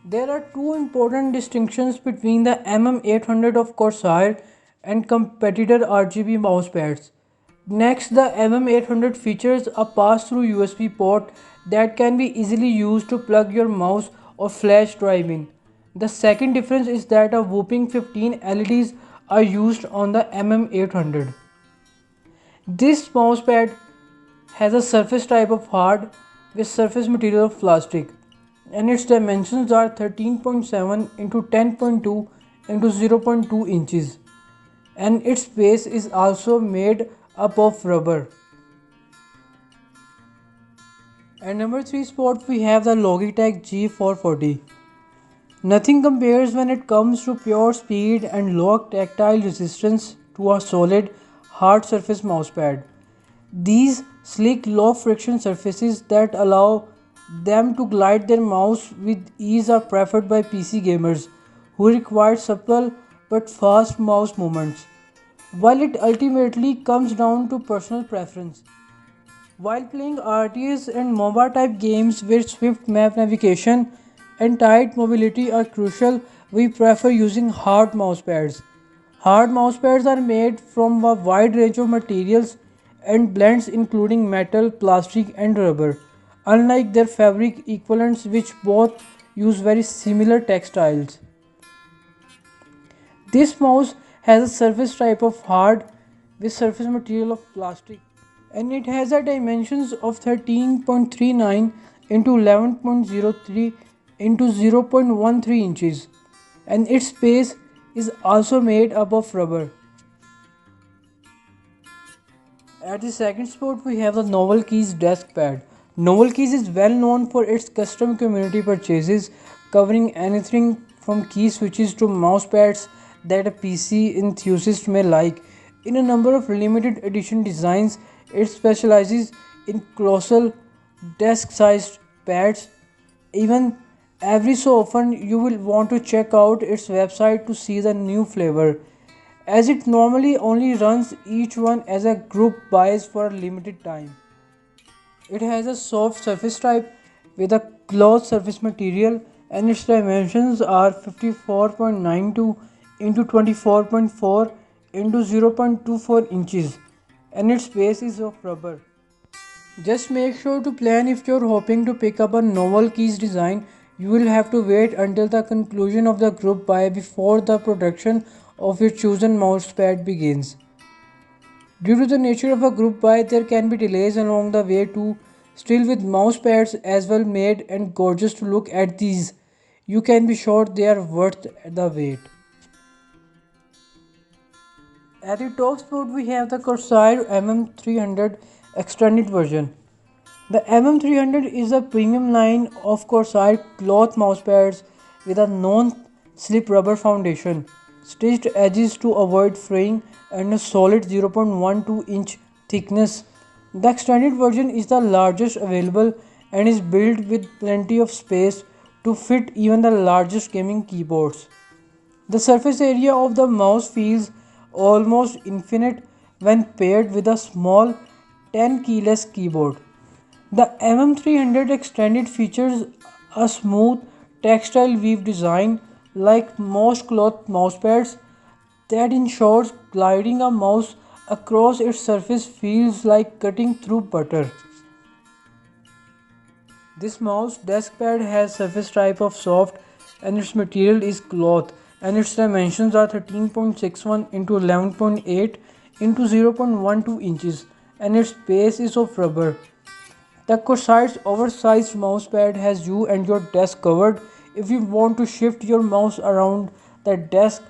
There are two important distinctions between the MM800 of Corsair and competitor RGB mousepads. Next, the MM800 features a pass-through USB port that can be easily used to plug your mouse or flash drive in. The second difference is that a whopping 15 LEDs are used on the MM800. This mousepad has a surface type of hard with surface material of plastic, and its dimensions are 13.7 into 10.2 into 0.2 inches, and its base is also made up of rubber. At number 3 spot, we have the Logitech G440. Nothing compares when it comes to pure speed and low tactile resistance to a solid hard surface mousepad. These sleek low friction surfaces that allow them to glide their mouse with ease are preferred by PC gamers who require supple but fast mouse movements. While it ultimately comes down to personal preference. While playing RTS and MOBA type games where swift map navigation and tight mobility are crucial, we prefer using hard mousepads. Hard mousepads are made from a wide range of materials and blends including metal, plastic and rubber, unlike their fabric equivalents which both use very similar textiles. This mouse has a surface type of hard with surface material of plastic, and it has a dimensions of 13.39 into 11.03 into 0.13 inches, and its base is also made up of rubber. At the second spot, we have the Novel Keys desk pad. Novel Keys is well known for its custom community purchases, covering anything from key switches to mouse pads that a PC enthusiast may like. In a number of limited edition designs, it specializes in colossal desk-sized pads. Even every so often, you will want to check out its website to see the new flavor, as it normally only runs each one as a group buys for a limited time. It has a soft surface type with a cloth surface material, and its dimensions are 54.92 into 24.4 into 0.24 inches, and its base is of rubber. Just make sure to plan if you're hoping to pick up a Novel Keys design. You will have to wait until the conclusion of the group buy before the production of your chosen mousepad begins. Due to the nature of a group buy, there can be delays along the way too. Still, with mousepads as well made and gorgeous to look at these, you can be sure they are worth the wait. At the top spot, we have the Corsair MM300 extended version. The MM300 is a premium line of Corsair cloth mousepads with a non-slip rubber foundation, stitched edges to avoid fraying, and a solid 0.12-inch thickness. The extended version is the largest available and is built with plenty of space to fit even the largest gaming keyboards. The surface area of the mouse feels almost infinite when paired with a small 10 keyless keyboard. The MM300 Extended features a smooth textile weave design like most cloth mousepads that ensures gliding a mouse across its surface feels like cutting through butter. This mouse desk pad has surface type of soft and its material is cloth and its dimensions are 13.61 into 11.8 into 0.12 inches and its base is of rubber. The Corsair's oversized mousepad has you and your desk covered if you want to shift your mouse around the desk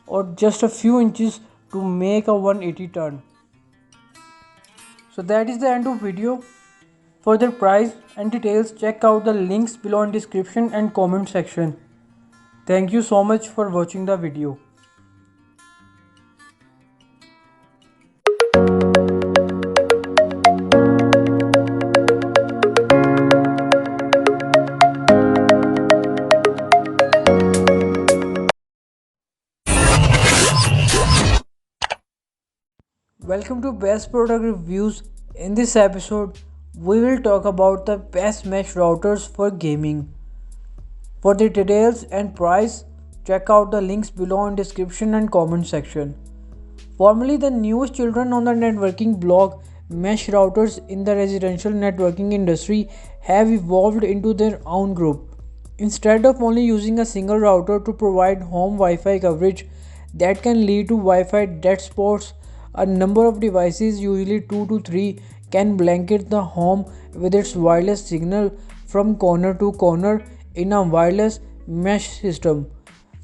or just a few inches to make a 180 turn. So that is the end of video. For the price and details, check out the links below in description and comment section. Thank you so much for watching the video. Welcome to Best Product Reviews. In this episode, we will talk about the best mesh routers for gaming. For the details and price, check out the links below in description and comment section. Formerly the newest children on the networking blog, mesh routers in the residential networking industry have evolved into their own group. Instead of only using a single router to provide home Wi-Fi coverage that can lead to Wi-Fi dead spots, a number of devices, usually 2 to 3, can blanket the home with its wireless signal from corner to corner in a wireless mesh system,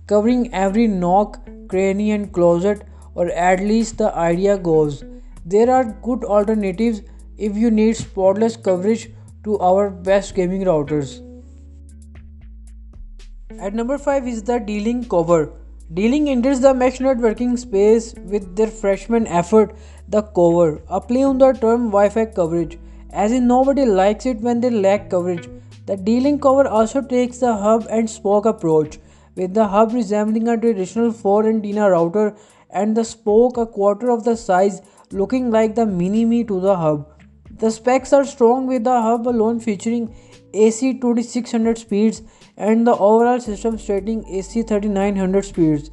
covering every nook, cranny, and closet, or at least the idea goes. There are good alternatives if you need spotless coverage to our best gaming routers. At number 5 is the D-Link cover. D-Link enters the mesh networking space with their freshman effort, the cover, a play on the term Wi-Fi coverage, as in nobody likes it when they lack coverage. The D-Link cover also takes the hub and spoke approach, with the hub resembling a traditional 4 antenna router and the spoke a quarter of the size, looking like the mini-me to the hub. The specs are strong, with the hub alone featuring AC 2600 speeds and the overall system stating AC 3900 speeds,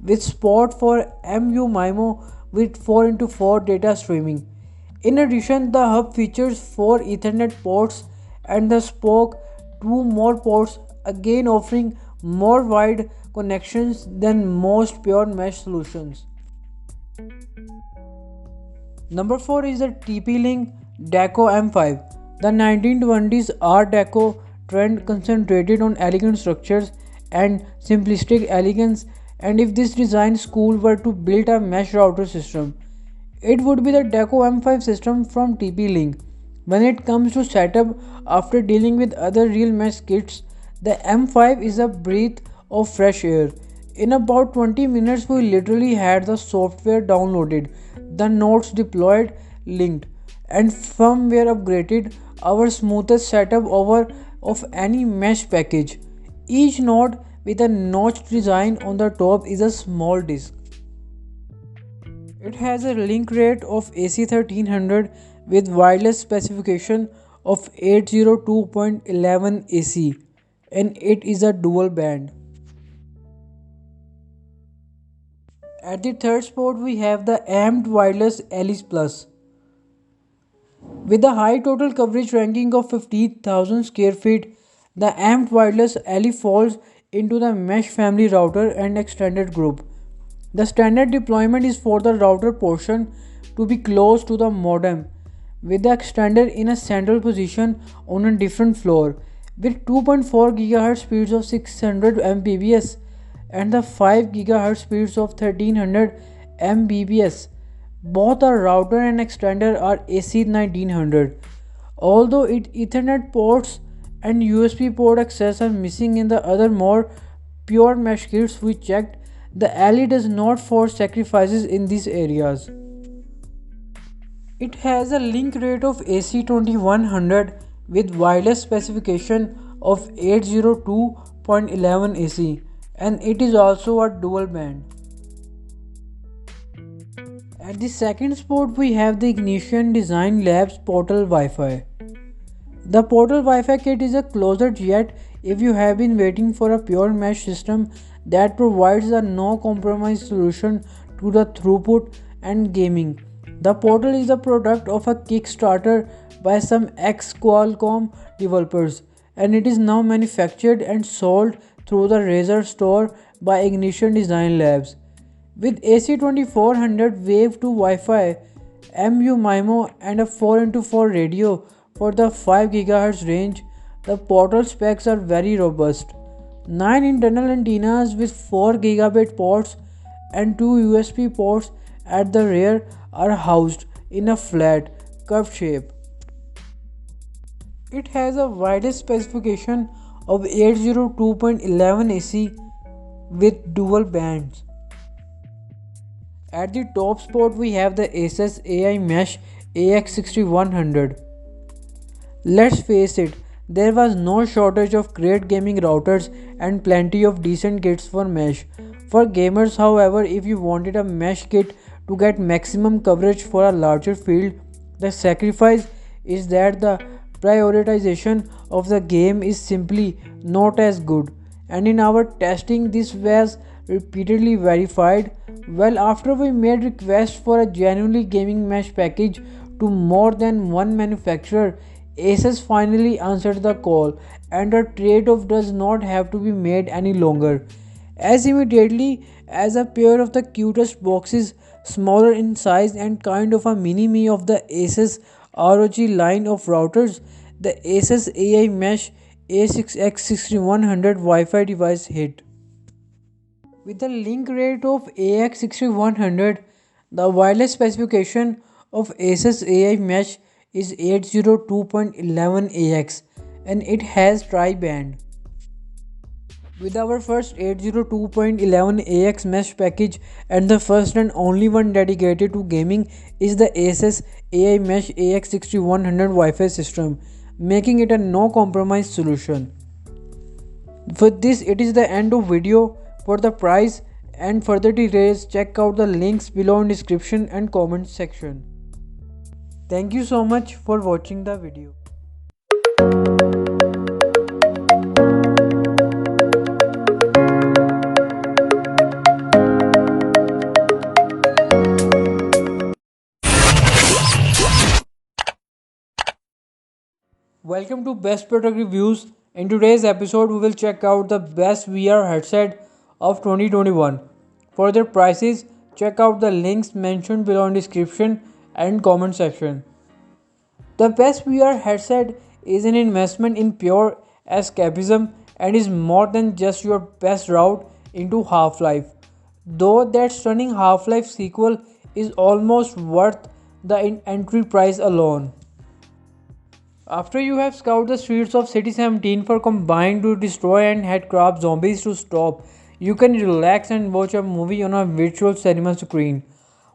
with support for MU-MIMO with 4x4 data streaming. In addition, the hub features 4 Ethernet ports and the spoke 2 more ports, again offering more wide connections than most pure mesh solutions. Number 4 is the TP-Link Deco M5. The 1920s Art Deco trend concentrated on elegant structures and simplistic elegance, and if this design school were to build a mesh router system, it would be the Deco M5 system from TP-Link. When it comes to setup, after dealing with other real mesh kits, the M5 is a breath of fresh air. In about 20 minutes, we literally had the software downloaded, the nodes deployed, linked, and firmware upgraded, our smoothest setup over of any mesh package. Each node with a notched design on the top is a small disk. It has a link rate of AC 1300 with wireless specification of 802.11 AC, and it is a dual band. At the third spot we have the AMD Wireless Alice Plus. With a high total coverage ranking of 50,000 square feet, the AMD Wireless Ali falls into the mesh family router and extended group. The standard deployment is for the router portion to be close to the modem, with the extender in a central position on a different floor, with 2.4 GHz speeds of 600 Mbps and the 5 GHz speeds of 1300 Mbps. Both our router and extender are AC 1900. Although Ethernet ports and USB port access are missing in the other more pure mesh kits we checked, the Ali does not force sacrifices in these areas. It has a link rate of AC 2100 with wireless specification of 802.11 AC, and it is also a dual band. At the second spot we have the Ignition Design Labs Portal Wi-Fi. The Portal Wi-Fi kit is a closer yet if you have been waiting for a pure mesh system that provides a no compromise solution to the throughput and gaming. The Portal is the product of a Kickstarter by some ex Qualcomm developers, and it is now manufactured and sold through the Razer store by Ignition Design Labs. With AC2400 Wave 2 Wi Fi, MU-MIMO, and a 4x4 radio for the 5 GHz range, the Portal specs are very robust. 9 internal antennas with 4 gigabit ports and 2 USB ports at the rear are housed in a flat, curved shape. It has a widest specification of 802.11 AC with dual bands. At the top spot we have the Asus AI Mesh AX6100. Let's face it, there was no shortage of great gaming routers and plenty of decent kits for mesh. For gamers, however, if you wanted a mesh kit to get maximum coverage for a larger field, the sacrifice is that the prioritization of the game is simply not as good. And in our testing, this was repeatedly verified. Well, after we made requests for a genuinely gaming mesh package to more than one manufacturer, Asus finally answered the call, and a trade-off does not have to be made any longer. As immediately as a pair of the cutest boxes, smaller in size and kind of a mini-me of the Asus ROG line of routers, the Asus AI Mesh A6X6100 Wi-Fi device hit. With the link rate of AX6100, the wireless specification of Asus AI Mesh is 802.11ax and it has tri-band. With our first 802.11ax mesh package and the first and only one dedicated to gaming is the Asus AI Mesh AX6100 Wi-Fi system, making it a no compromise solution. With this, it is the end of video. For the price and further details, check out the links below in description and comment section. Thank you so much for watching the video. Welcome to Best Product Reviews. In today's episode, we will check out the best VR headset of 2021. For their prices, check out the links mentioned below in description and comment section. The best VR headset is an investment in pure escapism and is more than just your best route into Half-Life. Though that stunning Half-Life sequel is almost worth the entry price alone. After you have scoured the streets of City 17 for combined to destroy and headcrab zombies to stop, you can relax and watch a movie on a virtual cinema screen,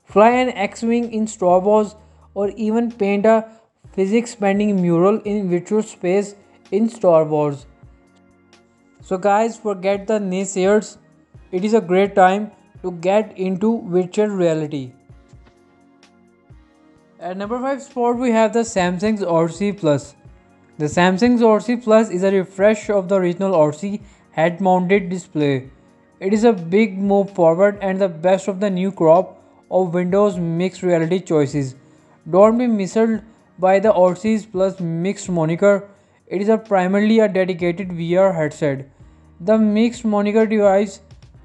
fly an X-Wing in Star Wars, or even paint a physics-bending mural in virtual space in Star Wars. So guys, forget the naysayers, it is a great time to get into virtual reality. At number 5 spot we have the Samsung's Odyssey Plus. The Samsung's Odyssey Plus is a refresh of the original Odyssey head-mounted display. It is a big move forward and the best of the new crop of Windows mixed reality choices. Don't be misled by the Odyssey Plus mixed moniker. It is primarily a dedicated VR headset. The mixed moniker derives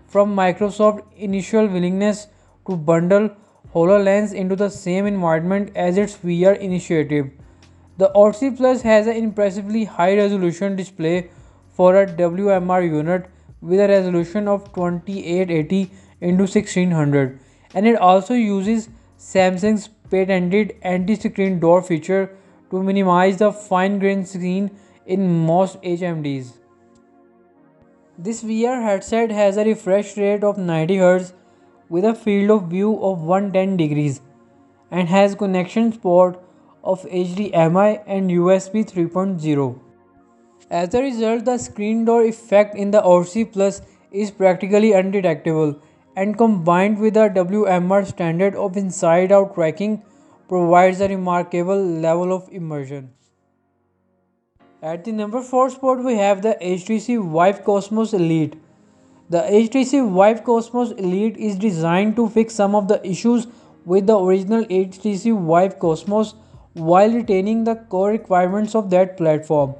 from Microsoft's initial willingness to bundle HoloLens into the same environment as its VR initiative. The Odyssey Plus has an impressively high resolution display for a WMR unit with a resolution of 2880 x 1600, and it also uses Samsung's patented anti-screen door feature to minimize the fine-grained screen in most HMDs. This VR headset has a refresh rate of 90Hz with a field of view of 110 degrees and has connection port of HDMI and USB 3.0. As a result, the screen door effect in the Odyssey Plus is practically undetectable, and combined with the WMR standard of inside-out tracking provides a remarkable level of immersion. At the number 4 spot we have the HTC Vive Cosmos Elite. The HTC Vive Cosmos Elite is designed to fix some of the issues with the original HTC Vive Cosmos while retaining the core requirements of that platform.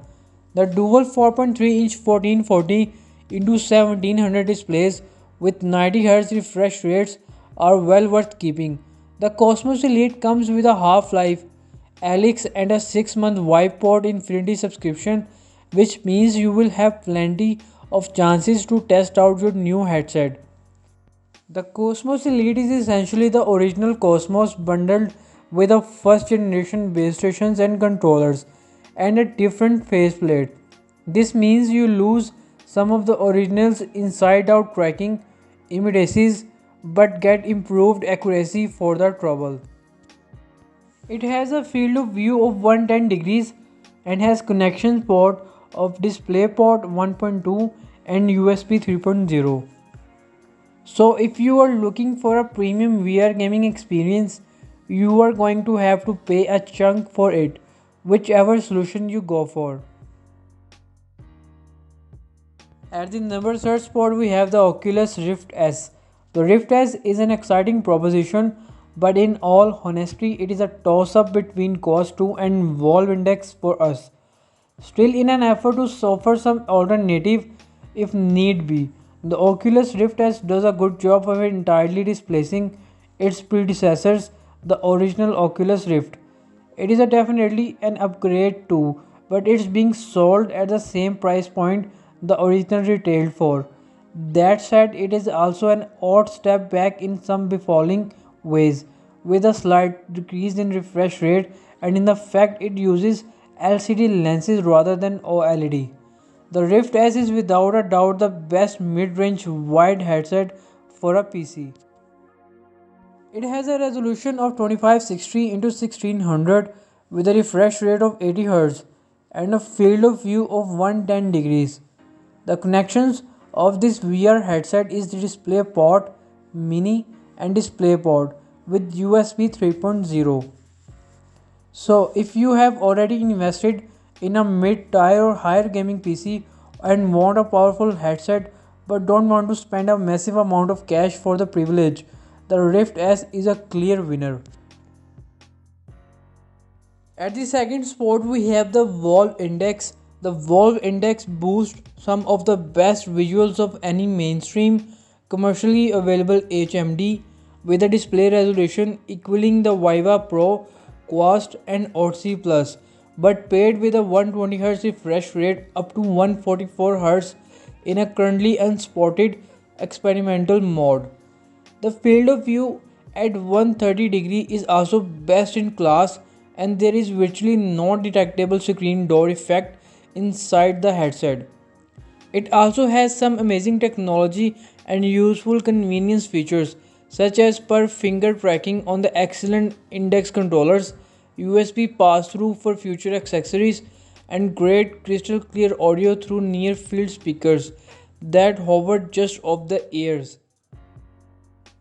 The dual 4.3-inch 1440 into 1700 displays with 90Hz refresh rates are well worth keeping. The Cosmos Elite comes with a Half-Life Alyx and a 6-month Viveport Infinity subscription, which means you will have plenty of chances to test out your new headset. The Cosmos Elite is essentially the original Cosmos bundled with a first generation base stations and controllers and a different faceplate. This means you lose some of the original's inside out tracking immediacies but get improved accuracy for the trouble. It has a field of view of 110 degrees and has connection port of DisplayPort 1.2 and USB 3.0. So if you are looking for a premium VR gaming experience, you are going to have to pay a chunk for it, whichever solution you go for. At the number third spot, we have the Oculus Rift S. The Rift S is an exciting proposition, but in all honesty, it is a toss up between Quest 2 and Valve Index for us. Still, in an effort to offer some alternative if need be, the Oculus Rift S does a good job of entirely displacing its predecessors, the original Oculus Rift. It is a definitely an upgrade too, but it's being sold at the same price point the original retailed for. That said, it is also an odd step back in some befalling ways, with a slight decrease in refresh rate and in the fact it uses LCD lenses rather than OLED. The Rift S is without a doubt the best mid-range wide headset for a PC. It has a resolution of 2560 into 1600 with a refresh rate of 80 Hz and a field of view of 110 degrees. The connections of this VR headset is the DisplayPort Mini and DisplayPort with USB 3.0. So if you have already invested in a mid-tier or higher gaming PC and want a powerful headset but don't want to spend a massive amount of cash for the privilege, the Rift S is a clear winner. At the second spot, we have the Valve Index. The Valve Index boosts some of the best visuals of any mainstream commercially available HMD with a display resolution equaling the Viva Pro, Quest and Odyssey Plus, but paired with a 120Hz refresh rate up to 144 Hz in a currently unspotted experimental mode. The field of view at 130 degree is also best in class and there is virtually no detectable screen door effect inside the headset. It also has some amazing technology and useful convenience features such as per finger tracking on the excellent index controllers, USB pass-through for future accessories, and great crystal clear audio through near field speakers that hover just off the ears.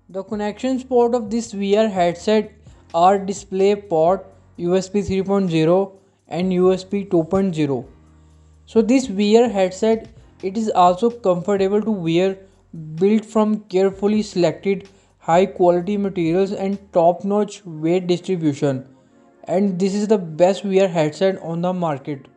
The connections port of this VR headset are DisplayPort, USB 3.0 and USB 2.0. So this VR headset it is also comfortable to wear, built from carefully selected high quality materials and top notch weight distribution. And this is the best VR headset on the market.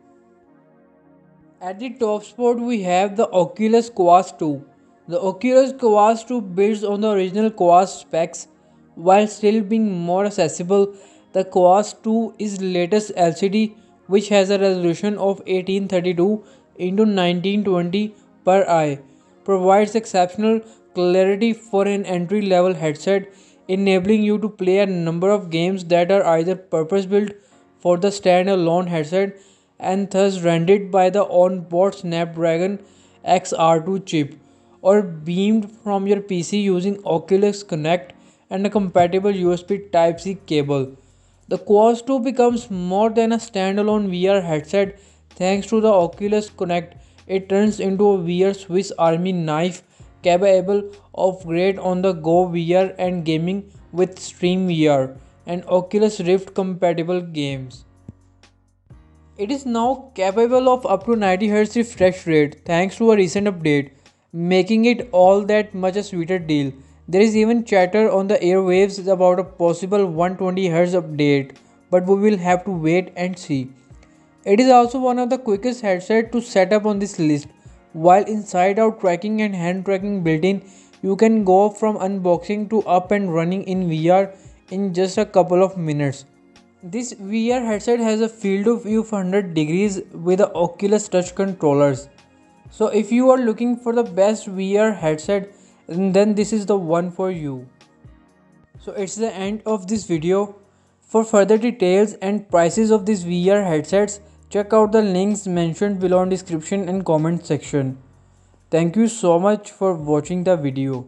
At the top spot, we have the Oculus Quest 2. The Oculus Quest 2 builds on the original Quest specs while still being more accessible. The Quest 2 is latest LCD which has a resolution of 1832 into 1920 per eye, provides exceptional clarity for an entry level headset, enabling you to play a number of games that are either purpose built for the standalone headset and thus rendered by the onboard Snapdragon XR2 chip or beamed from your PC using Oculus Connect and a compatible USB Type-C cable. The Quest 2 becomes more than a standalone VR headset thanks to the Oculus Connect. It turns into a VR Swiss Army knife capable of great on the go VR and gaming with Stream VR and Oculus Rift compatible games. It is now capable of up to 90 Hz refresh rate thanks to a recent update, making it all that much a sweeter deal. There is even chatter on the airwaves about a possible 120Hz update, but we will have to wait and see. It is also one of the quickest headsets to set up on this list. While inside out tracking and hand tracking built in, you can go from unboxing to up and running in VR in just a couple of minutes. This VR headset has a field of view of 100 degrees with the Oculus touch controllers. So if you are looking for the best VR headset, then this is the one for you. So it's the end of this video. For further details and prices of these VR headsets, check out the links mentioned below in description and comment section. Thank you so much for watching the video.